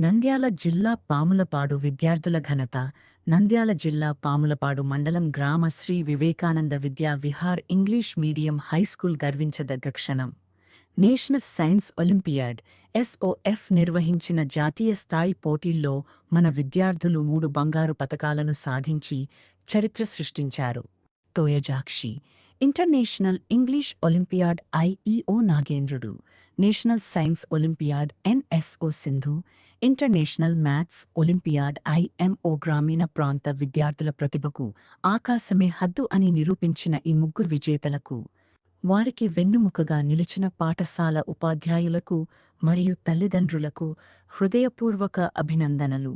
నంద్యాల జిల్లా పాములపాడు విద్యార్థుల ఘనత. నంద్యాల జిల్లా పాములపాడు మండలం గ్రామ శ్రీ వివేకానంద విద్యా విహార్ ఇంగ్లీష్ మీడియం హైస్కూల్ గర్వించదగ్గ క్షణం. నేషనల్ సైన్స్ ఒలింపియాడ్ (SOF) నిర్వహించిన జాతీయ స్థాయి పోటీల్లో మన విద్యార్థులు 3 బంగారు పతకాలను సాధించి చరిత్ర సృష్టించారు. Toyajakshi international English Olympiad IEO Nagendrudu, national science Olympiad NSO Sindhu, international maths Olympiad IMO. గ్రామీణ ప్రాంత విద్యార్థుల ప్రతిభకు ఆకాశమే హద్దు అని నిరూపించిన ఈ ముగ్గురు విజేతలకు, వారికి వెన్నుముకగా నిలిచిన పాఠశాల ఉపాధ్యాయులకు మరియు తల్లిదండ్రులకు హృదయపూర్వక అభినందనలు.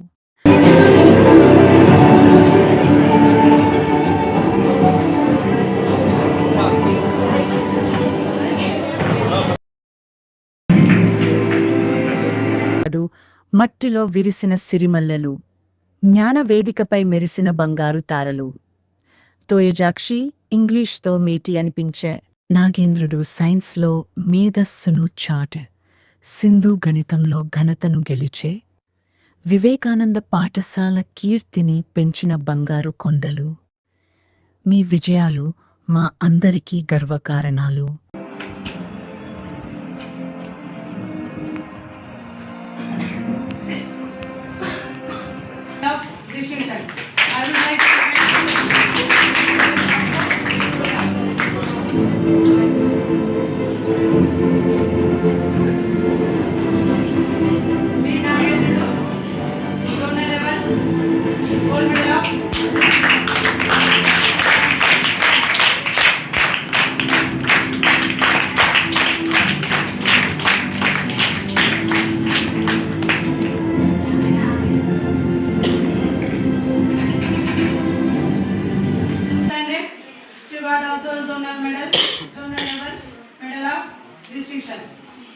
మట్టిలో విరిసిన సిరిమల్లెలు, జ్ఞానవేదికపై మెరిసిన బంగారు తారలు. తోయజాక్షి ఇంగ్లీష్తో మేటి అనిపించే, నాగేంద్రుడు సైన్స్లో మేధస్సును చాటే, సింధు గణితంలో ఘనతను గెలిచే, వివేకానంద పాఠశాల కీర్తిని పెంచిన బంగారు కొండలు. మీ విజయాలు మా అందరికీ గర్వకారణాలు.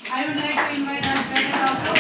I would like to invite our judges also.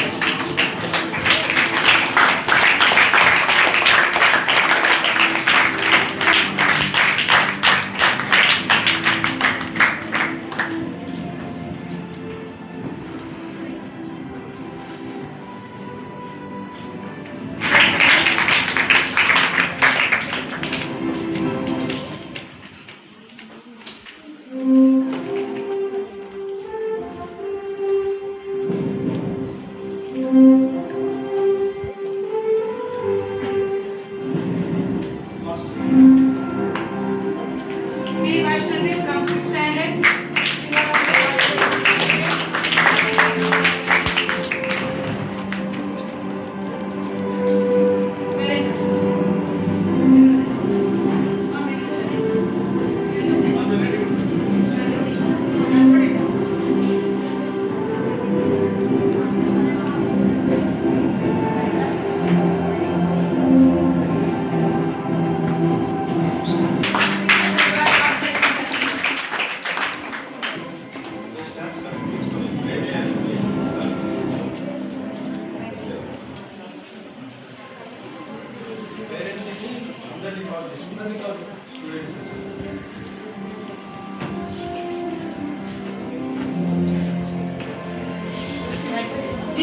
G.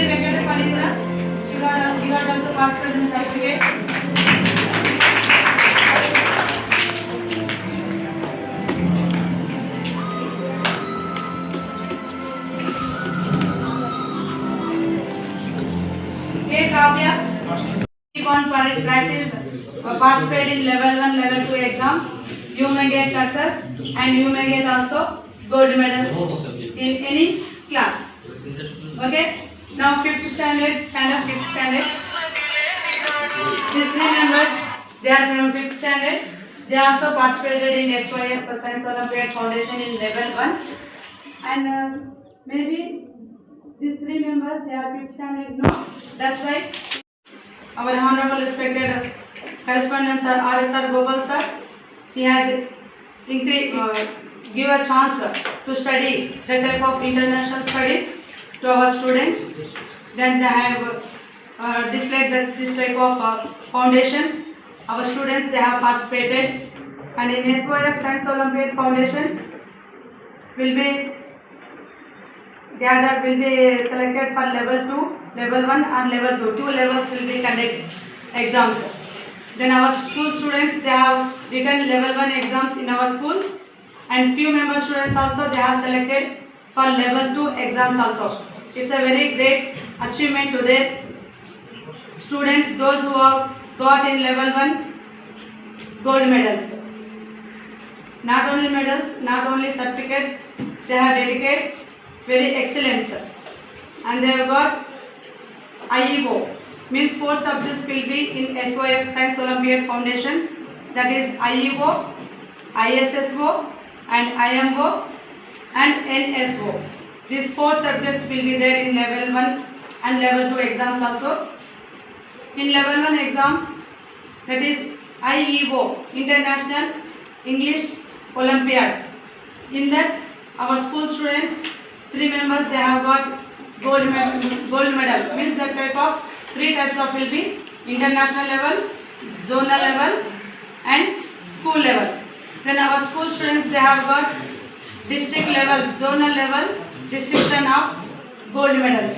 Venkata Palindra, she got also past present certificate. K. Kavya, keep on practice, participate in level 1, level 2 exams. You may get success and you may get also gold medals in any class. Okay? Now 5th standard, stand up 5th standard. These 3 members, they are from 5th standard. They also participated in SYF Science Olympiad Foundation in level 1. And maybe these 3 members, they are 5th standard, no? That's why our honorable respected correspondent sir, R.S.R. Gopal sir, he has give a chance to study the type of international studies to our students. Then they have displayed this type of foundations. Our students, they have participated, and in SYF Science Olympiad Foundation will be gathered will be selected for level 2, level 1 and level 2. Two levels will be conducted exams. Then our school students, they have written level 1 exams in our school, and few member students also they have selected for level 2 exams also. It's a very great achievement to their students, those who have got in level 1 gold medals. Not only medals, not only certificates, they have dedicated very excellence, and they have got IEO, means 4 subjects will be in SOF Science Olympiad Foundation, that is IEO, ISSO and IMO and NSO. These 4 subjects will be there in level 1 and level 2 exams also. In level 1 exams, that is IEO, International English Olympiad. In that, our school students, 3 members, they have got gold medal. Means that type of 3 types of will be international level, zonal level and school level. Then our school students, they have got district level, zonal level, distinction of gold medals.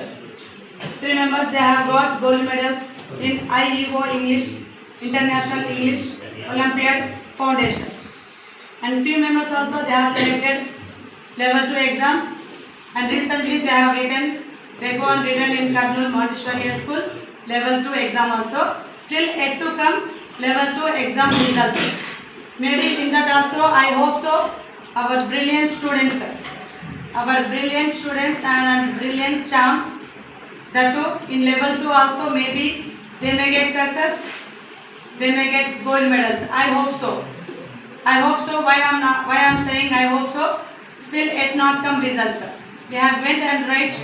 3 members, they have got gold medals in IEO English, International English Olympiad Foundation. And few members also, they have selected level 2 exams, and recently they have written, they go on written in Kurnool Montessori High School level 2 exam also. Still yet to come level 2 exam results. Maybe in that also, I hope so, our brilliant students and brilliant champs, that too in level 2 also, maybe they may get success, they may get gold medals. I hope so. I hope so. Why I'm saying I hope so? Still yet not come results. We have went and write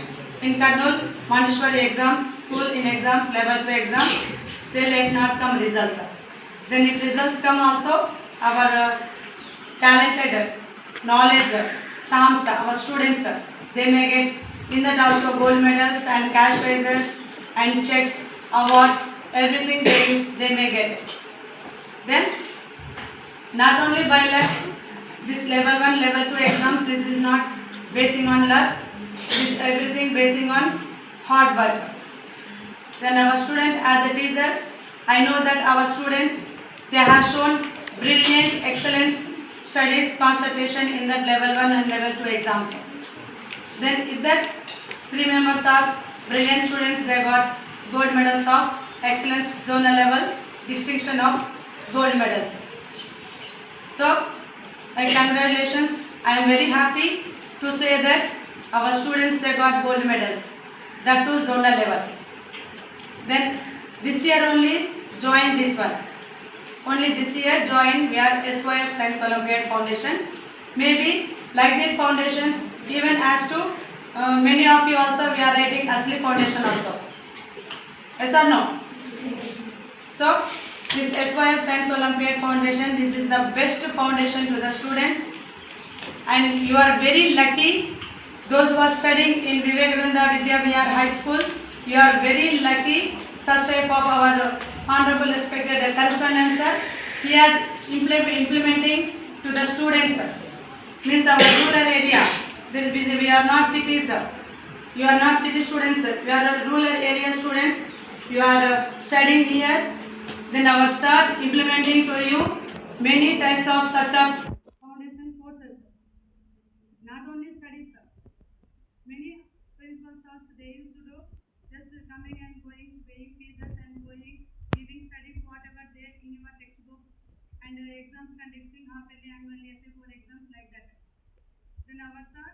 in Kurnool Montessori exams, school in exams, level 2 exams. Still yet not come results. Then if results come also, our talented, knowledge, charms, our students, they may get in that also gold medals and cash prizes and checks, awards, everything they may get. Then not only by luck, this level 1, level 2 exams, this is not basing on luck, this is everything basing on hard work. Then our student, as a teacher, I know that our students, they have shown brilliant excellence studies concentration in that level 1 and level 2 exams. Then if that 3 members of brilliant students, they got gold medals of excellence zonal level, distinction of gold medals. So, congratulations. I am very happy to say that our students, they got gold medals, that too zonal level. Then this year only join this one. Only this year join, we are SOF Science Olympiad Foundation. Maybe like the foundations, even as to many of you also, we are writing Asli Foundation also. Yes or no? So, this SOF Science Olympiad Foundation, this is the best foundation to the students, and you are very lucky. Those who are studying in Vivekananda Vidya Vihar High School, you are very lucky. Such type of our honorable respected correspondent sir, he has implementing to the students. Means our rural area. We are not cities. You are not city students. We are rural area students. You are studying here. Then our sir implementing to you many types of such a foundation courses. Not only studies, many principals also they used to do just coming and going, paying fees and going, giving studies whatever there in your textbook, and exams conducting half-yearly, annually, essay for exams like that. Then our sir,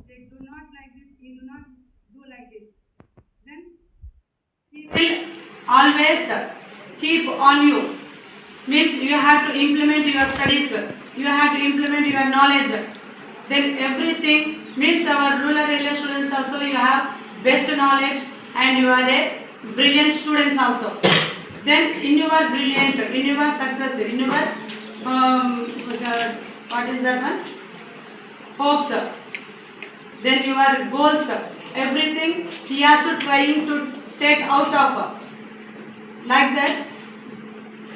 they do not like this. He do not do like this. Then he will always keep on you. Means you have to implement your studies, you have to implement your knowledge. Then everything, means our rural area students also, you have best knowledge and you are a brilliant students also. Then in your brilliant, in your success, in your what is that one? Hopes. Then your goals, everything he has to trying to take out of. Like that,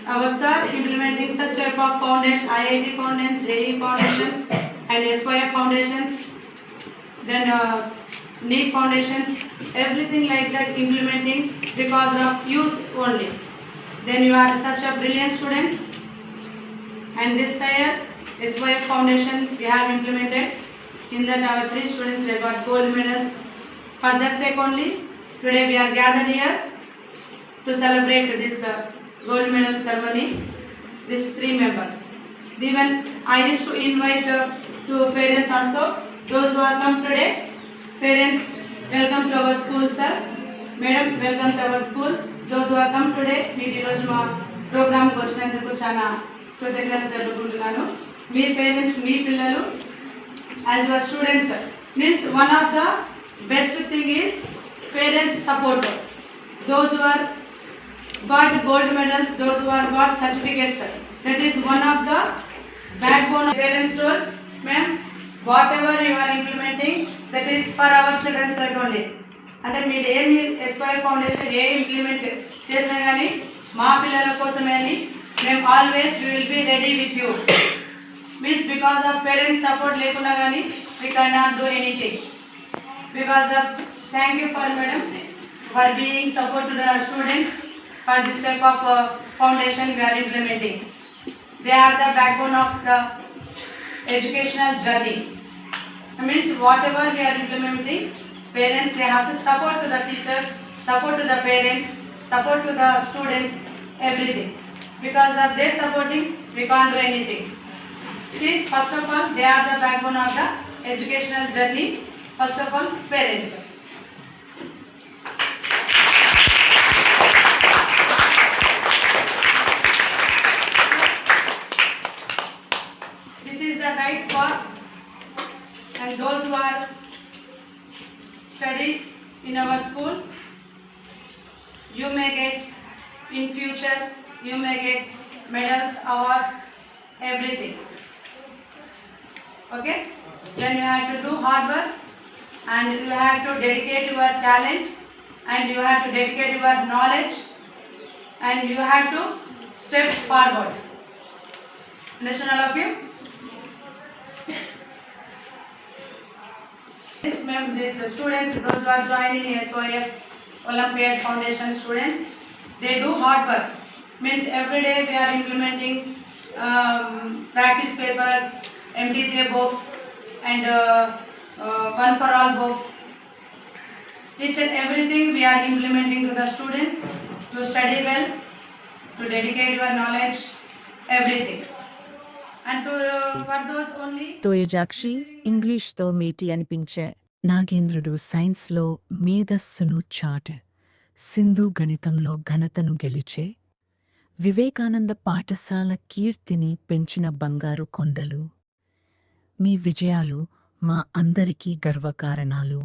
our sir implementing such type of foundation, IIT Foundation, JEE Foundation and SYF Foundations. Then need foundations, everything like that implementing because of use only. Then you are such a brilliant students, and this year SYF foundation we have implemented. In that our 3 students they got gold medals. For that sake only today we are gathered here to celebrate this gold medal ceremony. These 3 members. Even I wish to invite to parents also. Those who are come today, parents welcome to our school, sir. Madam welcome to our school. Those who are come today, మీరు ఈరోజు మా ప్రోగ్రామ్కి వచ్చినందుకు చాలా కృతజ్ఞత తెలుపుకుంటున్నాను. మీ parents మీ పిల్లలు as your students means one of the best thing is parents support. Those who are got gold medals, those who are got certificates, that is one of the backbone of parents role. Ma'am, whatever you are implementing, that is for our children's right only. అంటే మీరు ఏమి Aspire foundation ఏ implement చేసినా కానీ మా పిల్లల కోసమే అని మేము always we will be ready with you. Means because of parents support లేకుండా కానీ we can not do anything. Because of thank you for madam for being support to the students for this type of foundation we are implementing. They are the backbone of the educational journey. That means whatever we are implementing, parents they have to support to the teachers, support to the parents, support to the students, everything. Because of their supporting, we can't do anything. See, first of all, they are the backbone of the educational journey. First of all, parents. The right path, and those who are study in our school, you may get in future, you may get medals, awards, everything. Okay, then you have to do hard work, and you have to dedicate your talent, and you have to dedicate your knowledge, and you have to step forward. Understand all of you? This ma'am, these students, those who are joining SYF Olympiad Foundation students, they do hard work. Means every day we are implementing practice papers, MTJ books, and one for all books. Each and everything we are implementing to the students to study well, to dedicate your knowledge, everything. And to for those only తోయజాక్షి ఇంగ్లీష్తో మేటి అనిపించే నాగేంద్రుడు సైన్స్లో మేధస్సును చాటే సింధు గణితంలో ఘనతను గెలిచే వివేకానంద పాఠశాల కీర్తిని పెంచిన బంగారు కొండలు. మీ విజయాలు మా అందరికీ గర్వకారణాలు.